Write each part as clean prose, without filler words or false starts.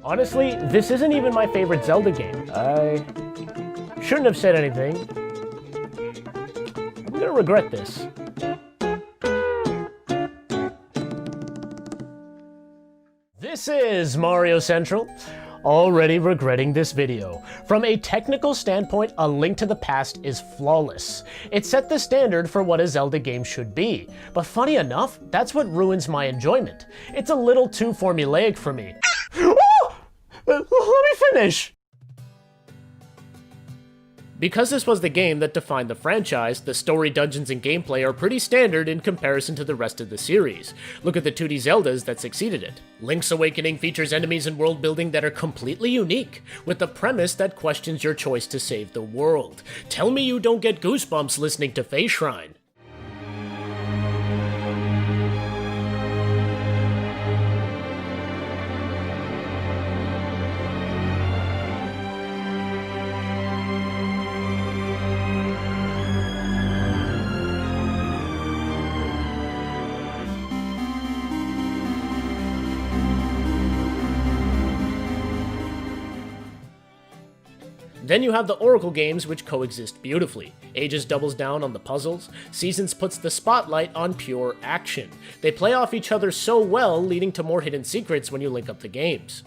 Honestly, this isn't even my favorite Zelda game. I shouldn't have said anything. I'm gonna regret this. This is Mario Central. Already regretting this video. From a technical standpoint, A Link to the Past is flawless. It set the standard for what a Zelda game should be, but funny enough, that's what ruins my enjoyment. It's a little too formulaic for me. Oh! Let me finish! Because this was the game that defined the franchise, the story, dungeons, and gameplay are pretty standard in comparison to the rest of the series. Look at the 2D Zeldas that succeeded it. Link's Awakening features enemies and world building that are completely unique, with a premise that questions your choice to save the world. Tell me you don't get goosebumps listening to Face Shrine. Then you have the Oracle games, which coexist beautifully. Ages doubles down on the puzzles, Seasons puts the spotlight on pure action. They play off each other so well, leading to more hidden secrets when you link up the games.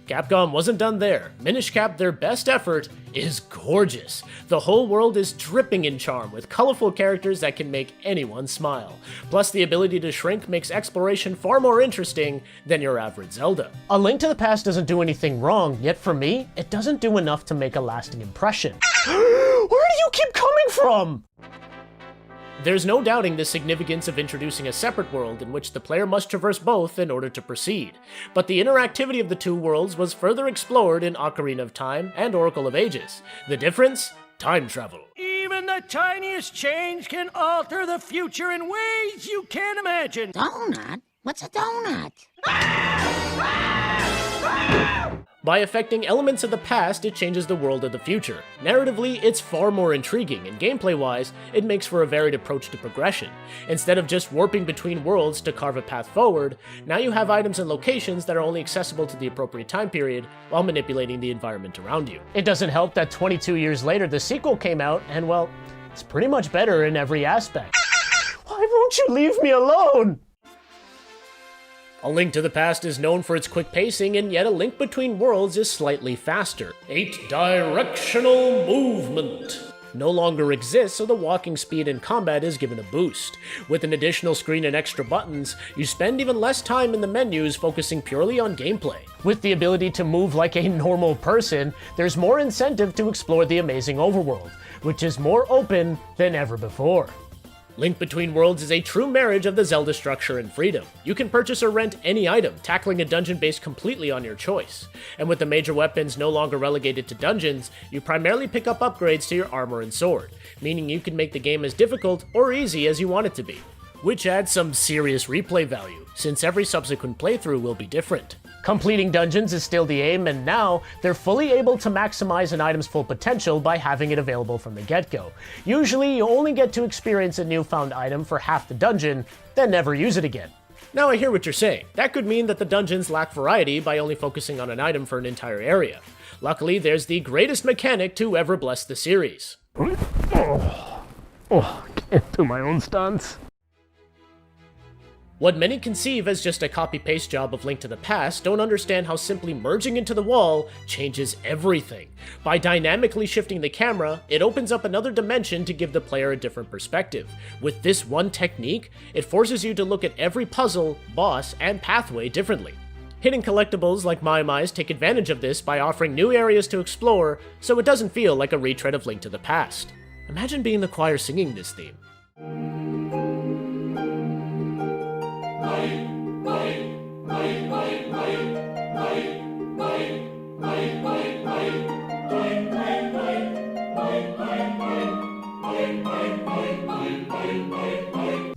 Capcom wasn't done there. Minish Cap, their best effort, is gorgeous. The whole world is dripping in charm, with colorful characters that can make anyone smile. Plus, the ability to shrink makes exploration far more interesting than your average Zelda. A Link to the Past doesn't do anything wrong, yet for me, it doesn't do enough to make a lasting impression. Where do you keep coming from? There's no doubting the significance of introducing a separate world in which the player must traverse both in order to proceed, but the interactivity of the two worlds was further explored in Ocarina of Time and Oracle of Ages. The difference? Time travel. Even the tiniest change can alter the future in ways you can't imagine. Donut? What's a donut? By affecting elements of the past, it changes the world of the future. Narratively, it's far more intriguing, and gameplay-wise, it makes for a varied approach to progression. Instead of just warping between worlds to carve a path forward, now you have items and locations that are only accessible to the appropriate time period while manipulating the environment around you. It doesn't help that 22 years later the sequel came out, and well, it's pretty much better in every aspect. Why won't you leave me alone? A Link to the Past is known for its quick pacing, and yet A Link Between Worlds is slightly faster. 8-directional movement no longer exists, so the walking speed in combat is given a boost. With an additional screen and extra buttons, you spend even less time in the menus focusing purely on gameplay. With the ability to move like a normal person, there's more incentive to explore the amazing overworld, which is more open than ever before. Link Between Worlds is a true marriage of the Zelda structure and freedom. You can purchase or rent any item, tackling a dungeon based completely on your choice. And with the major weapons no longer relegated to dungeons, you primarily pick up upgrades to your armor and sword, meaning you can make the game as difficult or easy as you want it to be. Which adds some serious replay value, since every subsequent playthrough will be different. Completing dungeons is still the aim, and now they're fully able to maximize an item's full potential by having it available from the get-go. Usually, you only get to experience a newfound item for half the dungeon, then never use it again. Now I hear what you're saying. That could mean that the dungeons lack variety by only focusing on an item for an entire area. Luckily, there's the greatest mechanic to ever bless the series. Can't do my own stunts. What many conceive as just a copy-paste job of Link to the Past don't understand how simply merging into the wall changes everything. By dynamically shifting the camera, it opens up another dimension to give the player a different perspective. With this one technique, it forces you to look at every puzzle, boss, and pathway differently. Hidden collectibles like Mai take advantage of this by offering new areas to explore, so it doesn't feel like a retread of Link to the Past. Imagine being the choir singing this theme.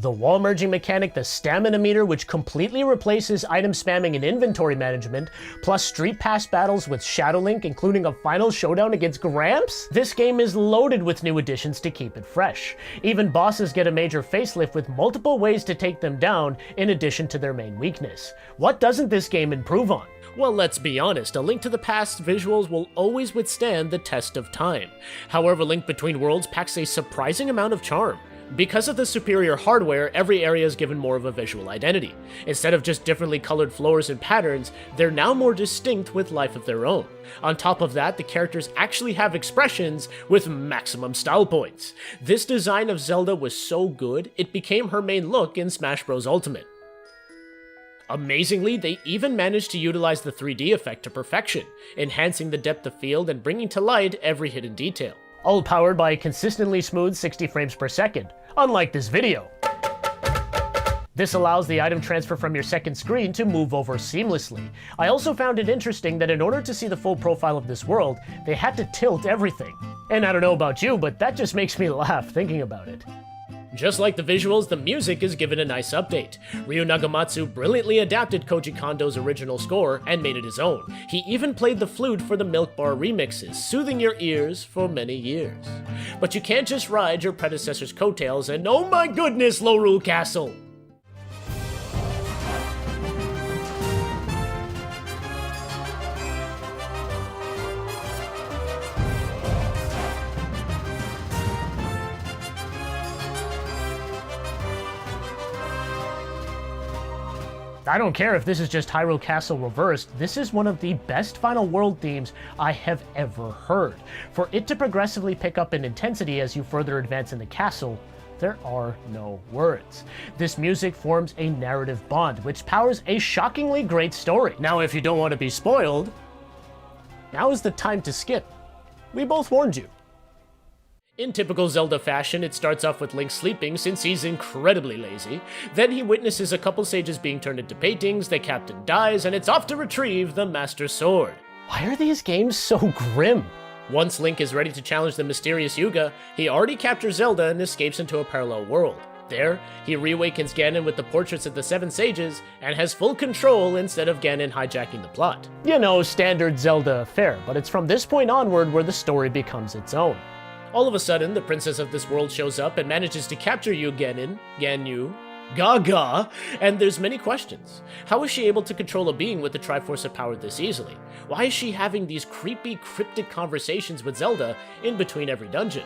The wall merging mechanic, the stamina meter, which completely replaces item spamming and inventory management, plus street pass battles with Shadow Link, including a final showdown against Gramps? This game is loaded with new additions to keep it fresh. Even bosses get a major facelift with multiple ways to take them down, in addition to their main weakness. What doesn't this game improve on? Well, let's be honest, A Link to the Past visuals will always withstand the test of time. However, Link Between Worlds packs a surprising amount of charm. Because of the superior hardware, every area is given more of a visual identity. Instead of just differently colored floors and patterns, they're now more distinct with life of their own. On top of that, the characters actually have expressions with maximum style points. This design of Zelda was so good, it became her main look in Smash Bros. Ultimate. Amazingly, they even managed to utilize the 3D effect to perfection, enhancing the depth of field and bringing to light every hidden detail. All powered by a consistently smooth 60 frames per second, unlike this video. This allows the item transfer from your second screen to move over seamlessly. I also found it interesting that in order to see the full profile of this world, they had to tilt everything. And I don't know about you, but that just makes me laugh thinking about it. Just like the visuals, the music is given a nice update. Ryu Nagamatsu brilliantly adapted Koji Kondo's original score and made it his own. He even played the flute for the Milk Bar remixes, soothing your ears for many years. But you can't just ride your predecessor's coattails and oh my goodness, Lorule Castle! I don't care if this is just Hyrule Castle reversed, this is one of the best final world themes I have ever heard. For it to progressively pick up in intensity as you further advance in the castle, there are no words. This music forms a narrative bond, which powers a shockingly great story. Now, if you don't want to be spoiled, now is the time to skip. We both warned you. In typical Zelda fashion, it starts off with Link sleeping since he's incredibly lazy. Then he witnesses a couple sages being turned into paintings, the captain dies, and it's off to retrieve the Master Sword. Why are these games so grim? Once Link is ready to challenge the mysterious Yuga, he already captures Zelda and escapes into a parallel world. There, he reawakens Ganon with the portraits of the 7 sages and has full control instead of Ganon hijacking the plot. You know, standard Zelda fare, but it's from this point onward where the story becomes its own. All of a sudden, the princess of this world shows up and manages to capture you, Ganyu, Gaga, and there's many questions. How is she able to control a being with the Triforce of Power this easily? Why is she having these creepy, cryptic conversations with Zelda in between every dungeon?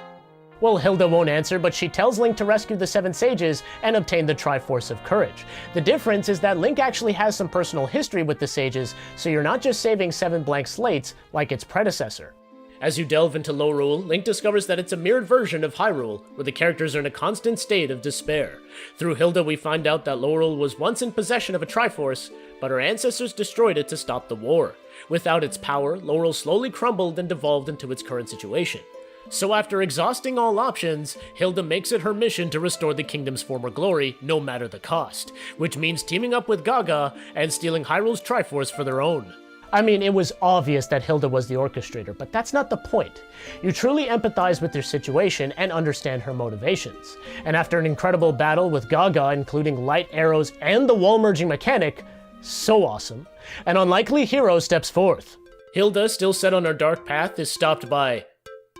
Well, Hilda won't answer, but she tells Link to rescue the 7 sages and obtain the Triforce of Courage. The difference is that Link actually has some personal history with the sages, so you're not just saving 7 blank slates like its predecessor. As you delve into Lorule, Link discovers that it's a mirrored version of Hyrule, where the characters are in a constant state of despair. Through Hilda, we find out that Lorule was once in possession of a Triforce, but her ancestors destroyed it to stop the war. Without its power, Lorule slowly crumbled and devolved into its current situation. So after exhausting all options, Hilda makes it her mission to restore the kingdom's former glory, no matter the cost, which means teaming up with Gaga and stealing Hyrule's Triforce for their own. I mean, it was obvious that Hilda was the orchestrator, but that's not the point. You truly empathize with their situation and understand her motivations. And after an incredible battle with Gaga, including light arrows and the wall-merging mechanic, so awesome, an unlikely hero steps forth. Hilda, still set on her dark path, is stopped by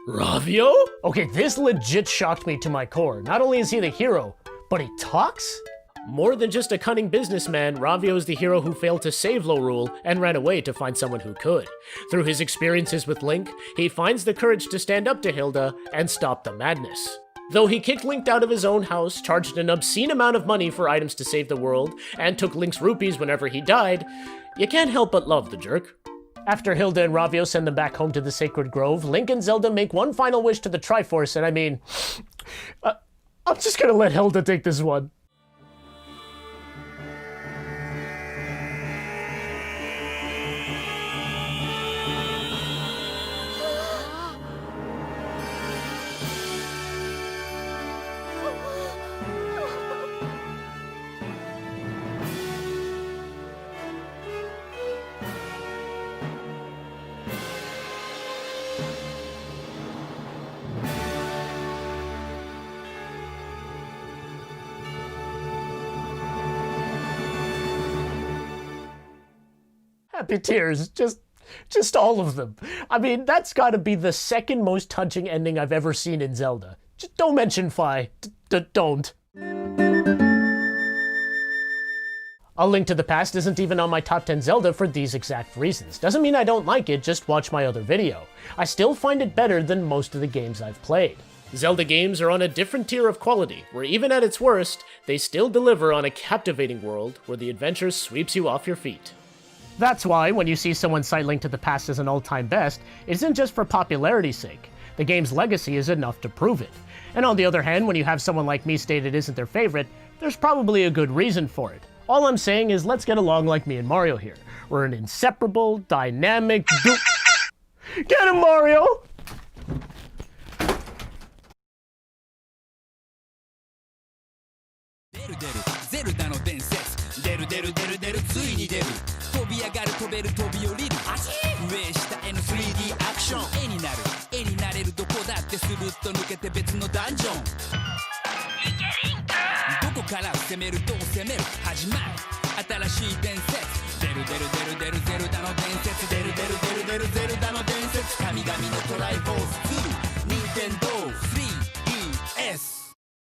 Ravio? Okay, this legit shocked me to my core. Not only is he the hero, but he talks? More than just a cunning businessman, Ravio is the hero who failed to save Lorule and ran away to find someone who could. Through his experiences with Link, he finds the courage to stand up to Hilda and stop the madness. Though he kicked Link out of his own house, charged an obscene amount of money for items to save the world, and took Link's rupees whenever he died, you can't help but love the jerk. After Hilda and Ravio send them back home to the Sacred Grove, Link and Zelda make one final wish to the Triforce, and I mean, I'm just gonna let Hilda take this one. Happy tears, just all of them. I mean, that's gotta be the second most touching ending I've ever seen in Zelda. Just don't mention Fi. Don't. A Link to the Past isn't even on my top 10 Zelda for these exact reasons. Doesn't mean I don't like it, just watch my other video. I still find it better than most of the games I've played. Zelda games are on a different tier of quality, where even at its worst, they still deliver on a captivating world where the adventure sweeps you off your feet. That's why, when you see someone cite Link to the Past as an all-time best, it isn't just for popularity's sake. The game's legacy is enough to prove it. And on the other hand, when you have someone like me state it isn't their favorite, there's probably a good reason for it. All I'm saying is let's get along like me and Mario here. We're an inseparable, dynamic Get him, Mario! Zelda の伝説出るついに出る飛び上がる飛べる飛び降りる上下への 3D アクション絵になれるどこだってスルッと抜けて別のダンジョンどこから攻めるどう攻める始まる新しい伝説出るゼルダの伝説出るゼルダの伝説神々のトライフォース2 Nintendo 3DS